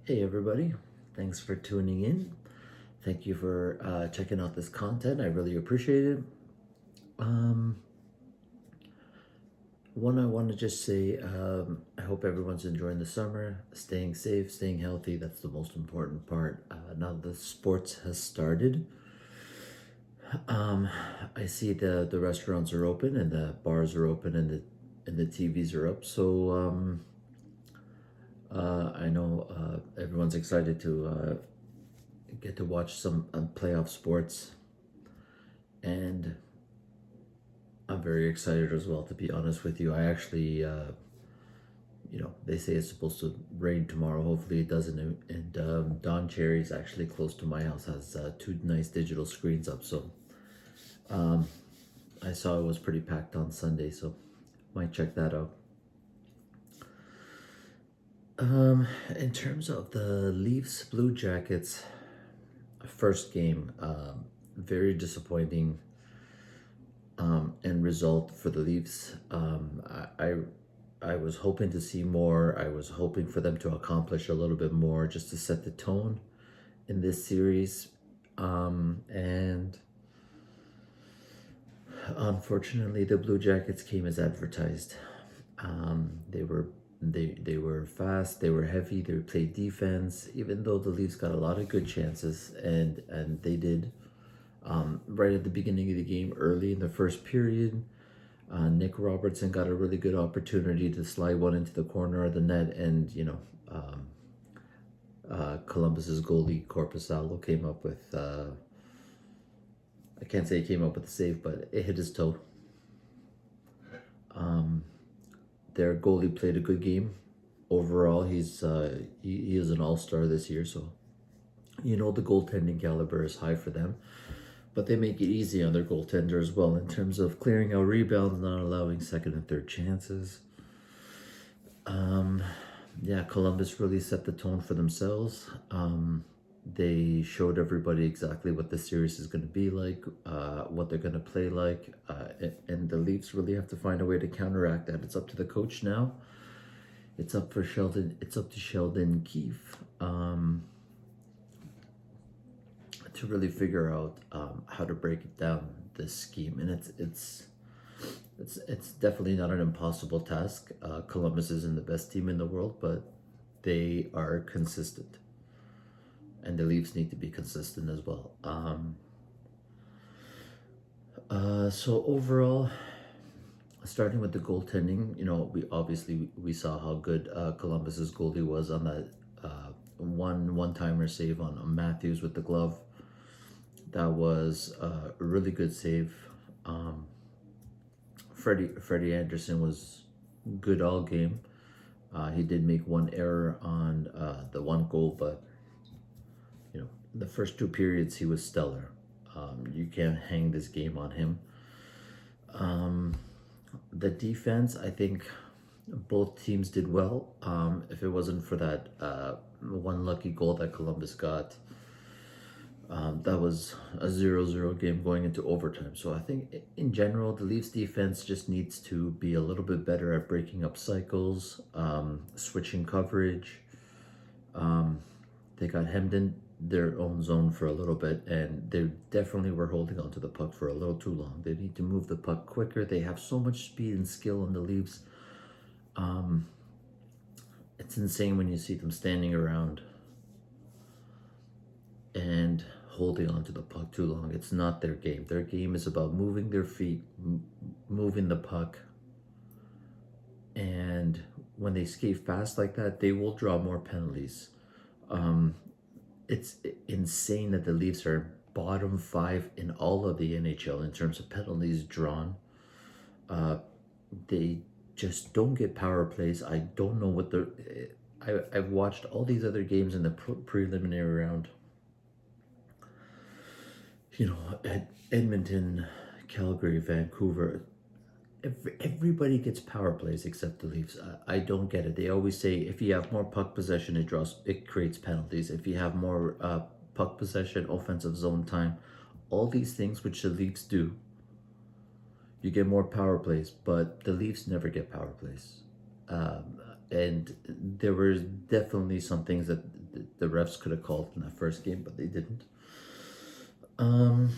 Hey everybody, thanks for tuning in. Thank you for checking out this content. I really appreciate it. Um, One, I want to just say I hope everyone's enjoying the summer, staying safe, staying healthy. That's the most important part. Now the sports has started. Um, I see the restaurants are open and the bars are open and the TVs are up. I know everyone's excited to get to watch some playoff sports, and I'm very excited as well, to be honest with you. I actually, they say it's supposed to rain tomorrow. Hopefully it doesn't. And Don Cherry's actually close to my house, has two nice digital screens up. So I saw it was pretty packed on Sunday, so might check that out. In terms of the Leafs Blue Jackets first game, very disappointing end result for the Leafs. I was hoping to see more. I was hoping for them to accomplish a little bit more just to set the tone in this series. And unfortunately, the Blue Jackets came as advertised. They were fast. They were heavy. They played defense. Even though the Leafs got a lot of good chances, and they did. Right at the beginning of the game, early in the first period, Nick Robertson got a really good opportunity to slide one into the corner of the net, and Columbus's goalie Corpusalo came up with. I can't say he came up with a save, but it hit his toe. Their goalie played a good game. Overall, he is an all-star this year, so the goaltending caliber is high for them. But they make it easy on their goaltender as well in terms of clearing out rebounds, not allowing second and third chances. Yeah, Columbus really set the tone for themselves. They showed everybody exactly what the series is going to be like, what they're going to play like, and the Leafs really have to find a way to counteract that. It's up to the coach now. It's up for Sheldon. It's up to Sheldon Keefe to really figure out how to break it down, this scheme, and it's definitely not an impossible task. Columbus isn't the best team in the world, but they are consistent, and the Leafs need to be consistent as well. So overall, starting with the goaltending, we saw how good Columbus's goalie was on that one timer save on Matthews with the glove. That was a really good save. Freddie Anderson was good all game. He did make one error on the one goal, but the first two periods he was stellar. You can't hang this game on him. The defense, I think both teams did well. If it wasn't for that one lucky goal that Columbus got, that was a 0-0 game going into overtime. So I think in general, the Leafs defense just needs to be a little bit better at breaking up cycles, switching coverage. They got hemmed in their own zone for a little bit, and they definitely were holding on to the puck for a little too long. They need to move the puck quicker. They have so much speed and skill on the Leafs. It's insane when you see them standing around and holding on to the puck too long. It's not their game. Their game is about moving their feet, moving the puck. And when they skate fast like that, they will draw more penalties. It's insane that the Leafs are bottom 5 in all of the NHL in terms of penalties drawn. They just don't get power plays. I don't know what I've watched all these other games in the preliminary round. At Edmonton, Calgary, Vancouver, everybody gets power plays except the Leafs. I don't get it. They always say if you have more puck possession, it creates penalties. If you have more puck possession, offensive zone time, all these things which the Leafs do, you get more power plays. But the Leafs never get power plays. And there were definitely some things that the refs could have called in that first game, but they didn't. Um,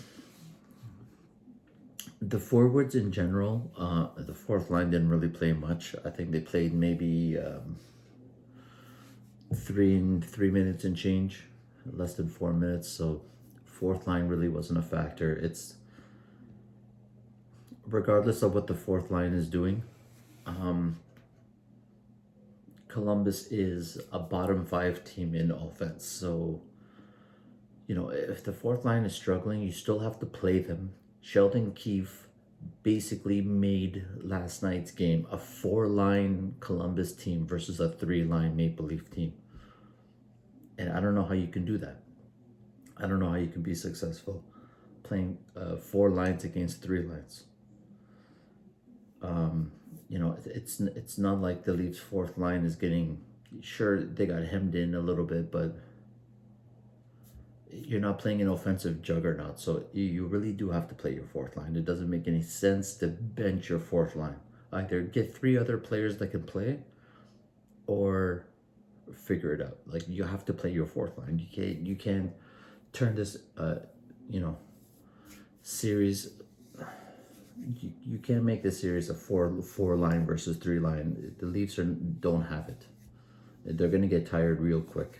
the forwards in general, the fourth line didn't really play much. I think they played maybe 3 minutes and change, less than 4 minutes. So fourth line really wasn't a factor. It's regardless of what the fourth line is doing. Columbus is a bottom five team in offense. So, if the fourth line is struggling, you still have to play them. Sheldon Keefe basically made last night's game a 4-line Columbus team versus a 3-line Maple Leaf team. And I don't know how you can do that. I don't know how you can be successful playing 4 lines against 3 lines. It's not like the Leafs' fourth line is getting, sure, they got hemmed in a little bit, but you're not playing an offensive juggernaut, so you really do have to play your fourth line. It doesn't make any sense to bench your fourth line. Either get 3 other players that can play, or figure it out. Like, you have to play your fourth line. You can't turn this series. You can't make this series a four line versus 3 line. The Leafs don't have it. They're gonna get tired real quick.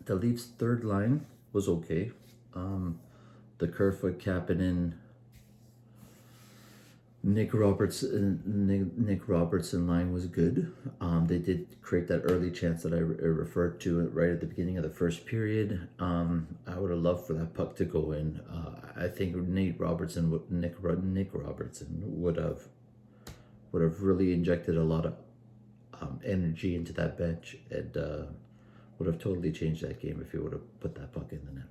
The Leafs' third line was okay. The Kerfoot, Kapanen, Nick Robertson line was good. They did create that early chance that I referred to right at the beginning of the first period. I would have loved for that puck to go in. I think Nick Robertson would have really injected a lot of energy into that bench, and would have totally changed that game if he would have put that puck in the net.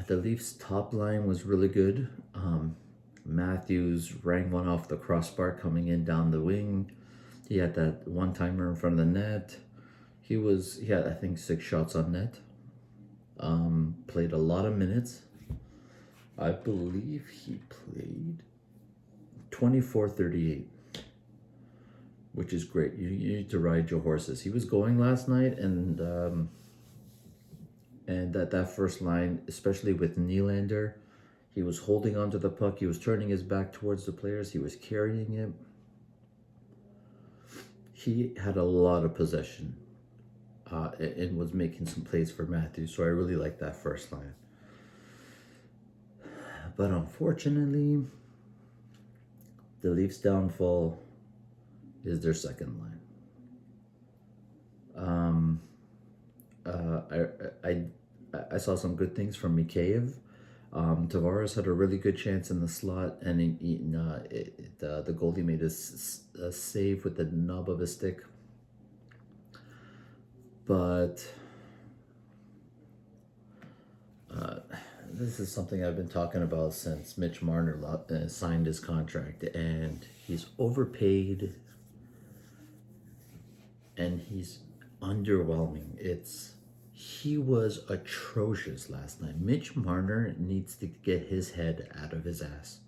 The Leafs' top line was really good. Matthews rang one off the crossbar coming in down the wing. He had that one-timer in front of the net. He had, I think, 6 shots on net. Played a lot of minutes. I believe he played 24-38, which is great. You need to ride your horses. He was going last night, and that first line, especially with Nylander, he was holding onto the puck. He was turning his back towards the players. He was carrying it. He had a lot of possession and was making some plays for Matthews. So I really like that first line. But unfortunately, the Leafs' downfall is their second line. I saw some good things from Mikheyev. Tavares had a really good chance in the slot, and the goalie made a save with the knob of his stick. But this is something I've been talking about since Mitch Marner signed his contract, and he's overpaid, and he's underwhelming. He was atrocious last night. Mitch Marner needs to get his head out of his ass.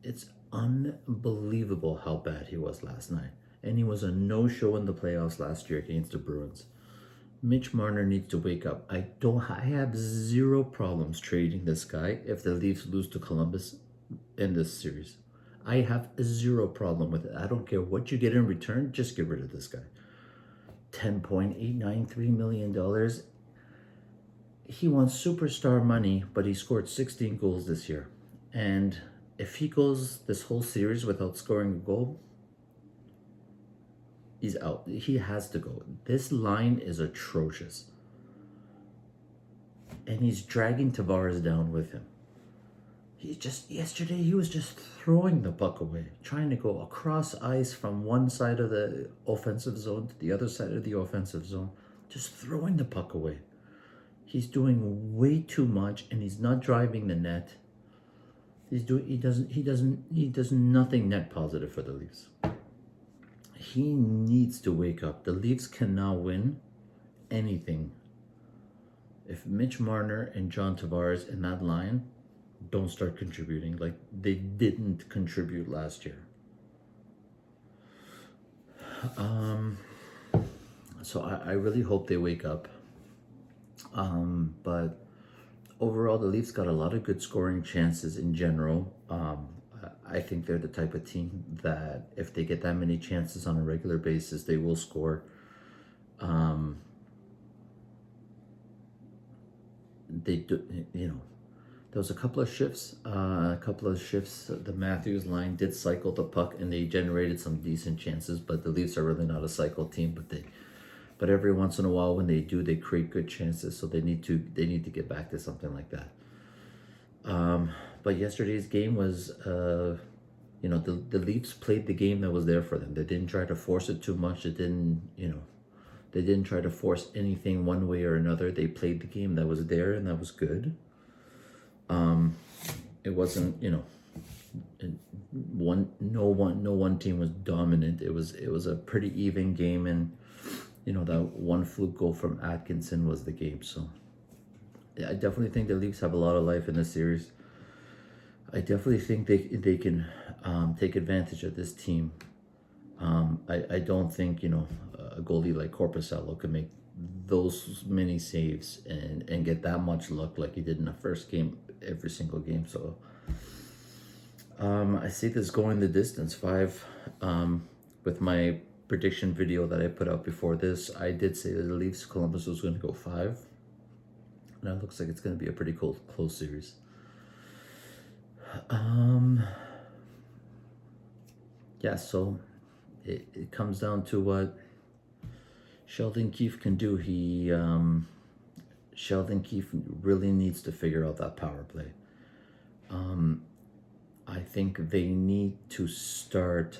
It's unbelievable how bad he was last night. And he was a no-show in the playoffs last year against the Bruins. Mitch Marner needs to wake up. I have zero problems trading this guy if the Leafs lose to Columbus in this series. I have zero problem with it. I don't care what you get in return, just get rid of this guy. $10.893 million. He wants superstar money, but he scored 16 goals this year. And if he goes this whole series without scoring a goal, he's out. He has to go. This line is atrocious. And he's dragging Tavares down with him. Yesterday, he was just throwing the puck away, trying to go across ice from one side of the offensive zone to the other side of the offensive zone, just throwing the puck away. He's doing way too much, and he's not driving the net. He does nothing net positive for the Leafs. He needs to wake up. The Leafs cannot win anything if Mitch Marner and John Tavares in that line don't start contributing like they didn't contribute last year. So I really hope they wake up. But overall, the Leafs got a lot of good scoring chances in general. I think they're the type of team that if they get that many chances on a regular basis, they will score. They do, there was a couple of shifts. The Matthews line did cycle the puck, and they generated some decent chances. But the Leafs are really not a cycle team. But every once in a while, when they do, they create good chances. So they need to get back to something like that. But yesterday's game was, the Leafs played the game that was there for them. They didn't try to force it too much. They didn't try to force anything one way or another. They played the game that was there, and that was good. It wasn't, no one team was dominant. It was a pretty even game, and that one fluke goal from Atkinson was the game. So yeah, I definitely think the Leafs have a lot of life in this series. I definitely think they can take advantage of this team. I don't think a goalie like Korpisalo can make those many saves and get that much luck like he did in the first game, every single game. So I see this going the distance. 5 with my prediction video that I put out before this, I did say that the Leafs Columbus was going to go 5, and it looks like it's going to be a pretty close series. Yeah, so it comes down to what Sheldon Keefe can do. Sheldon Keefe really needs to figure out that power play. I think they need to start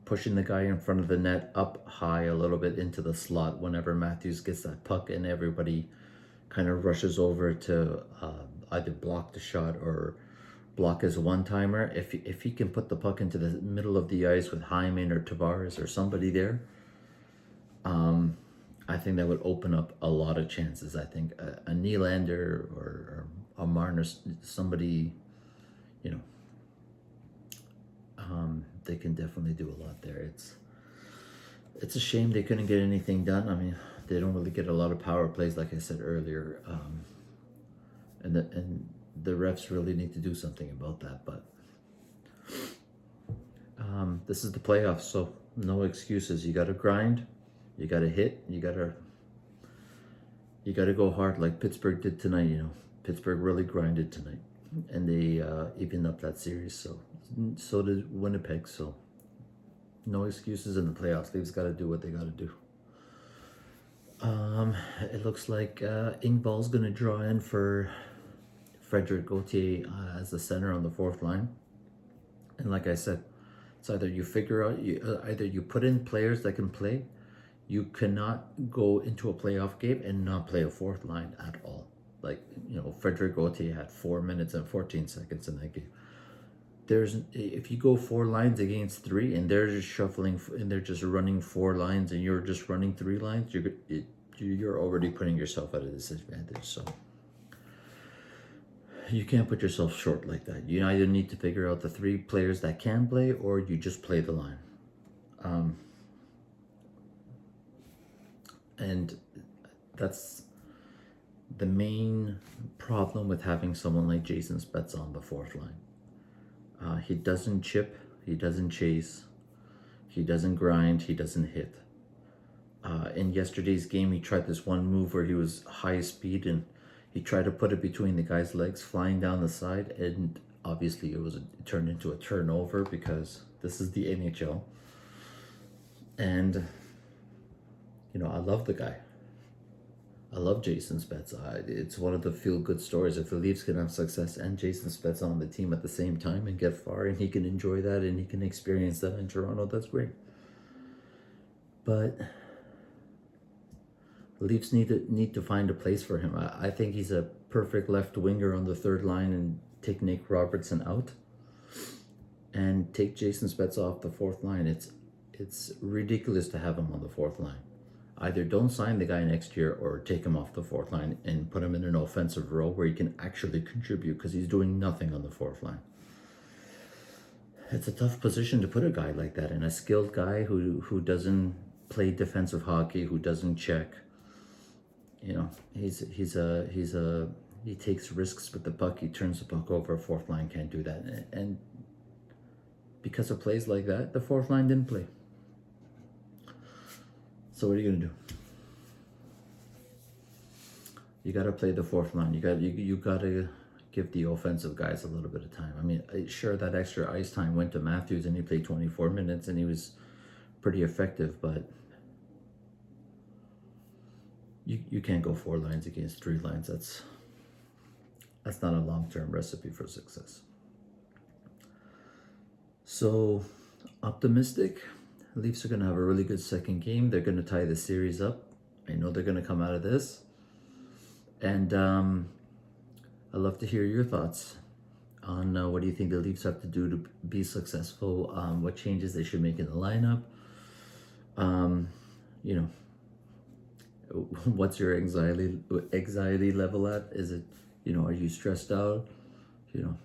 pushing the guy in front of the net up high a little bit into the slot whenever Matthews gets that puck, and everybody kind of rushes over to either block the shot or block his one-timer. If he can put the puck into the middle of the ice with Hyman or Tavares or somebody there, I think that would open up a lot of chances. I think a Nylander or a Marner, somebody, they can definitely do a lot there. It's a shame they couldn't get anything done. I mean, they don't really get a lot of power plays, like I said earlier, and the refs really need to do something about that. But this is the playoffs, so no excuses. You got to grind, you got to hit, you got to go hard like Pittsburgh did tonight. Pittsburgh really grinded tonight, and they evened up that series. So did Winnipeg. So no excuses in the playoffs. They've got to do what they got to do. It looks like Ingval's going to draw in for Frederic Gauthier as the center on the fourth line. And like I said, it's either you figure out, either you put in players that can play. You cannot go into a playoff game and not play a fourth line at all. Like, Frederic Gauthier had 4 minutes and 14 seconds in that game. If you go 4 lines against 3 and they're just shuffling and they're just running 4 lines and you're just running 3 lines, you're already putting yourself at a disadvantage. So you can't put yourself short like that. You either need to figure out the 3 players that can play, or you just play the line. And that's the main problem with having someone like Jason Spezza on the fourth line. He doesn't chip, he doesn't chase, he doesn't grind, he doesn't hit. In yesterday's game, he tried this one move where he was high speed and he tried to put it between the guy's legs, flying down the side, and obviously it turned into a turnover because this is the NHL. And I love the guy. I love Jason Spezza. It's one of the feel-good stories. If the Leafs can have success and Jason Spezza on the team at the same time and get far, and he can enjoy that and he can experience that in Toronto, that's great. But the Leafs need to find a place for him. I think he's a perfect left winger on the third line, and take Nick Robertson out and take Jason Spezza off the fourth line. It's ridiculous to have him on the fourth line. Either don't sign the guy next year or take him off the fourth line and put him in an offensive role where he can actually contribute, because he's doing nothing on the fourth line. it's a tough position to put a guy like that in. A skilled guy who doesn't play defensive hockey, who doesn't check. You know, he takes risks with the puck. He turns the puck over. Fourth line can't do that, and because of plays like that, the fourth line didn't play. So what are you gonna do? You got to play the fourth line. You got to give the offensive guys a little bit of time. I mean, sure, that extra ice time went to Matthews, and he played 24 minutes, and he was pretty effective. But you can't go 4 lines against 3 lines. That's not a long-term recipe for success. So optimistic. Leafs are going to have a really good second game. They're going to tie the series up. I know they're going to come out of this. And I'd love to hear your thoughts on what do you think the Leafs have to do to be successful, what changes they should make in the lineup. You know, what's your anxiety level at? Is it, you know, are you stressed out? You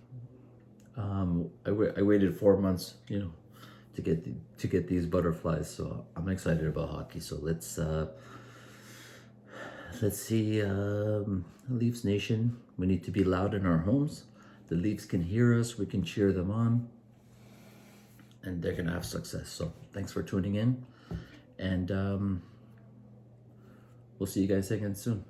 know, I waited 4 months, you know, to get these butterflies, so I'm excited about hockey. So let's see, Leafs Nation. We need to be loud in our homes. The Leafs can hear us. We can cheer them on, and they're gonna have success. So thanks for tuning in, and we'll see you guys again soon.